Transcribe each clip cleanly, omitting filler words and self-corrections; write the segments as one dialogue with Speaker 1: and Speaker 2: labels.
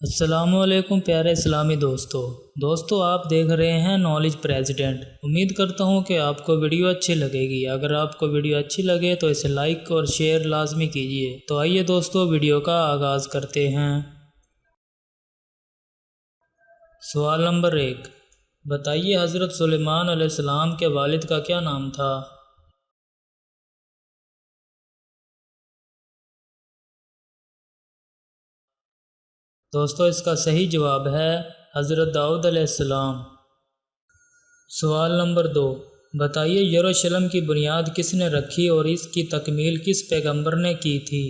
Speaker 1: السلام علیکم پیارے اسلامی دوستو آپ دیکھ رہے ہیں نالج پریزیڈنٹ۔ امید کرتا ہوں کہ آپ کو ویڈیو اچھی لگے گی۔ اگر آپ کو ویڈیو اچھی لگے تو اسے لائک اور شیئر لازمی کیجیے۔ تو آئیے دوستو ویڈیو کا آغاز کرتے ہیں۔ سوال نمبر 1، بتائیے حضرت سلیمان علیہ السلام کے والد کا کیا نام تھا؟ دوستو اس کا صحیح جواب ہے حضرت داؤد علیہ السلام۔ سوال نمبر 2، بتائیے یروشلم کی بنیاد کس نے رکھی اور اس کی تکمیل کس پیغمبر نے کی تھی؟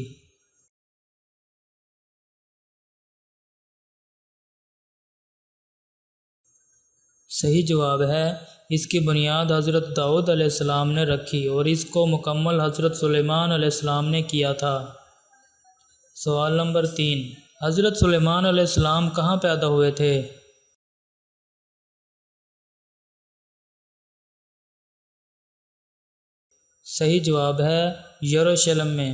Speaker 1: صحیح جواب ہے اس کی بنیاد حضرت داؤد علیہ السلام نے رکھی اور اس کو مکمل حضرت سلیمان علیہ السلام نے کیا تھا۔ سوال نمبر 3، حضرت سلیمان علیہ السلام کہاں پیدا ہوئے تھے؟ صحیح جواب ہے یروشلم میں۔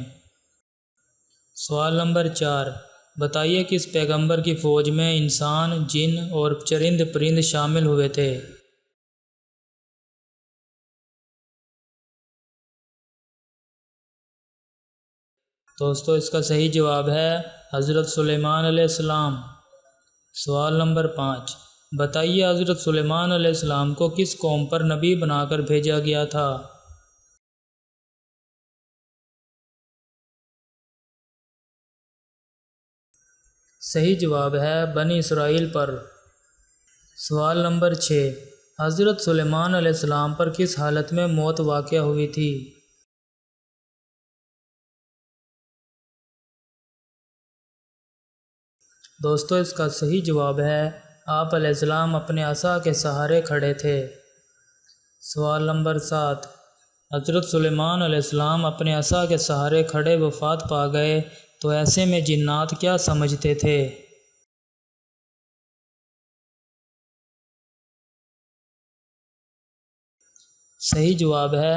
Speaker 1: سوال نمبر 4، بتائیے کس پیغمبر کی فوج میں انسان، جن اور چرند پرند شامل ہوئے تھے؟ دوستو اس کا صحیح جواب ہے حضرت سلیمان علیہ السلام۔ سوال نمبر 5، بتائیے حضرت سلیمان علیہ السلام کو کس قوم پر نبی بنا کر بھیجا گیا تھا؟ صحیح جواب ہے بنی اسرائیل پر۔ سوال نمبر 6، حضرت سلیمان علیہ السلام پر کس حالت میں موت واقع ہوئی تھی؟ دوستو اس کا صحیح جواب ہے آپ علیہ السلام اپنے عصا کے سہارے کھڑے تھے۔ سوال نمبر 7، حضرت سلیمان علیہ السلام اپنے عصا کے سہارے کھڑے وفات پا گئے تو ایسے میں جنات کیا سمجھتے تھے؟ صحیح جواب ہے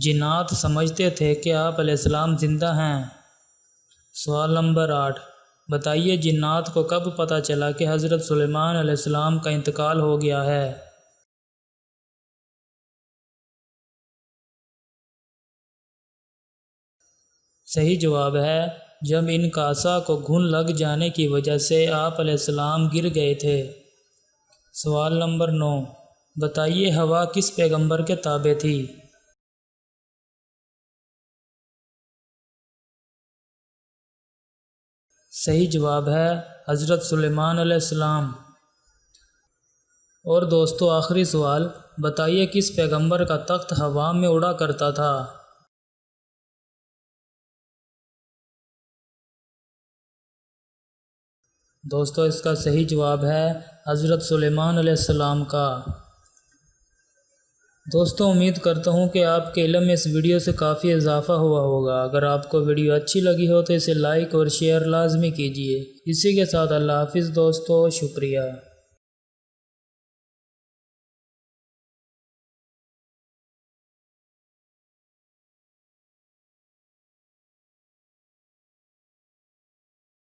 Speaker 1: جنات سمجھتے تھے کہ آپ علیہ السلام زندہ ہیں۔ سوال نمبر 8، بتائیے جنات کو کب پتہ چلا کہ حضرت سلیمان علیہ السلام کا انتقال ہو گیا ہے؟ صحیح جواب ہے جب ان کا عصا کو گھن لگ جانے کی وجہ سے آپ علیہ السلام گر گئے تھے۔ سوال نمبر 9، بتائیے ہوا کس پیغمبر کے تابع تھی؟ صحیح جواب ہے حضرت سلیمان علیہ السلام۔ اور دوستو آخری سوال، بتائیے کس پیغمبر کا تخت ہوا میں اڑا کرتا تھا؟ دوستو اس کا صحیح جواب ہے حضرت سلیمان علیہ السلام کا۔ دوستو امید کرتا ہوں کہ آپ کے علم میں اس ویڈیو سے کافی اضافہ ہوا ہوگا۔ اگر آپ کو ویڈیو اچھی لگی ہو تو اسے لائک اور شیئر لازمی کیجیے۔ اسی کے ساتھ اللہ حافظ دوستو، شکریہ۔